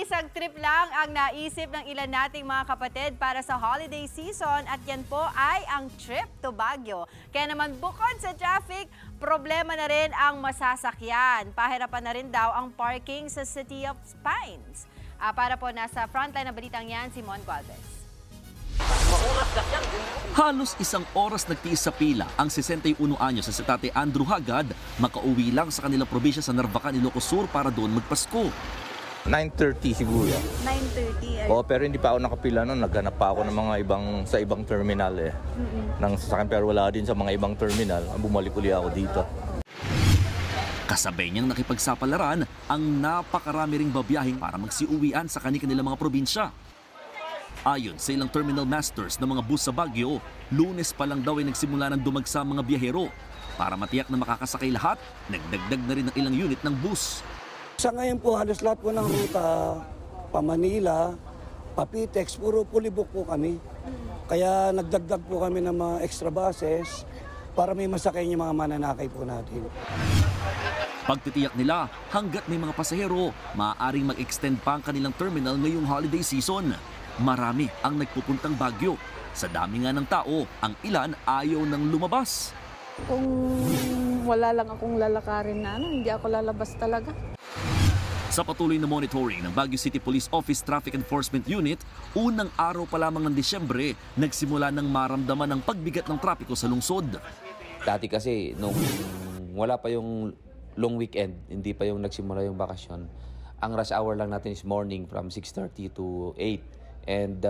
Isang trip lang ang naisip ng ilan nating mga kapatid para sa holiday season at yan po ay ang trip to Baguio. Kaya naman bukod sa traffic, problema na rin ang masasakyan. Pahirapan na rin daw ang parking sa City of Pines. Para po nasa frontline ng balitang yan, si Mon Gualvez. Halos isang oras nagtiis sa pila ang 61 anyos sa Tate Andrew Hagad makauwi lang sa kanilang probinsya sa Narvacan, Ilocos Sur para doon magpasko. 9:30 siguro. 9:30. Oo, pero hindi pa ako nakapila noon. Naghanap pa ako ng mga sa ibang terminal ng sasakyan, pero wala din sa mga ibang terminal. Bumalik uli ako dito. Kasabay niyang nakipagsapalaran ang napakarami ring babiyahing para magsiuwian sa kanilang mga probinsya. Ayon sa ilang terminal masters ng mga bus sa Baguio, Lunes pa lang daw ay nagsimula ng dumagsa mga biyahero. Para matiyak na makakasakay lahat, nagdagdag na rin ng ilang unit ng bus. Sa ngayon po, halos lahat po ng ruta, pa Manila, pa Pitex, puro fully book po kami. Kaya nagdagdag po kami ng mga extra buses para may masakay yung mga mananakay po natin. Pagtitiyak nila, hanggat may mga pasahero, maaaring mag-extend pa ang kanilang terminal ngayong holiday season. Marami ang nagpupuntang Baguio. Sa dami nga ng tao, ang ilan ayaw nang lumabas. Kung wala lang akong lalakarin na hindi ako lalabas talaga. Sa patuloy na monitoring ng Baguio City Police Office Traffic Enforcement Unit, unang araw pa lamang ng Disyembre, nagsimula ng maramdaman ang pagbigat ng trapiko sa lungsod. Dati kasi, nung wala pa yung long weekend, hindi pa yung nagsimula yung bakasyon, ang rush hour lang natin is morning from 6:30 to 8. And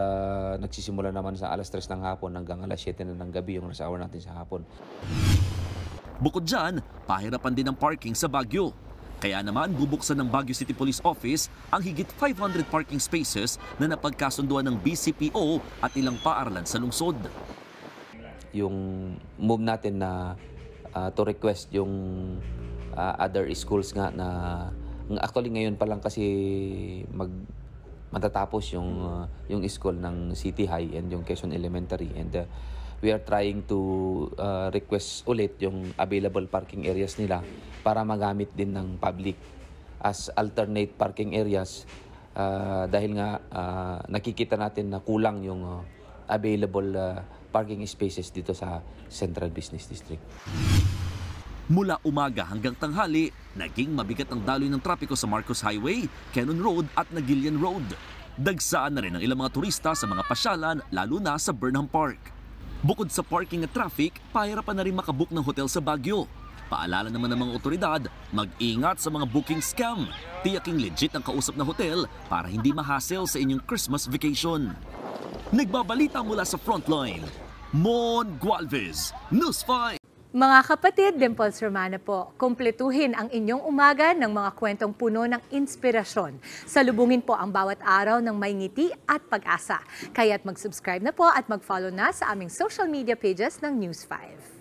nagsisimula naman sa alas 3 ng hapon hanggang alas 7 na ng gabi yung rush hour natin sa hapon. Bukod dyan, pahirapan din ang parking sa Baguio. Kaya naman bubuksan ng Baguio City Police Office ang higit 500 parking spaces na napagkasunduan ng BCPO at ilang paaralan sa lungsod. Yung move natin na to request yung other schools nga na actually ngayon pa lang kasi matatapos yung school ng City High and yung Quezon Elementary, and we are trying to request ulit yung available parking areas nila para magamit din ng public as alternate parking areas dahil nga nakikita natin na kulang yung available parking spaces dito sa Central Business District. Mula umaga hanggang tanghali, naging mabigat ang daloy ng trapiko sa Marcos Highway, Cannon Road at Nagilian Road. Dagsaan na rin ang ilang mga turista sa mga pasyalan, lalo na sa Burnham Park. Bukod sa parking at traffic, pahirapan na rin makabook ng hotel sa Baguio. Paalala naman ng mga otoridad, mag-ingat sa mga booking scam. Tiyaking legit ang kausap na hotel para hindi ma-hassle sa inyong Christmas vacation. Nagbabalita mula sa Frontline, Mon Gualvez, News 5. Mga kapatid, Dimples Romana po, kumpletuhin ang inyong umaga ng mga kwentong puno ng inspirasyon. Salubungin po ang bawat araw ng may ngiti at pag-asa. Kaya't mag-subscribe na po at mag-follow na sa aming social media pages ng News 5.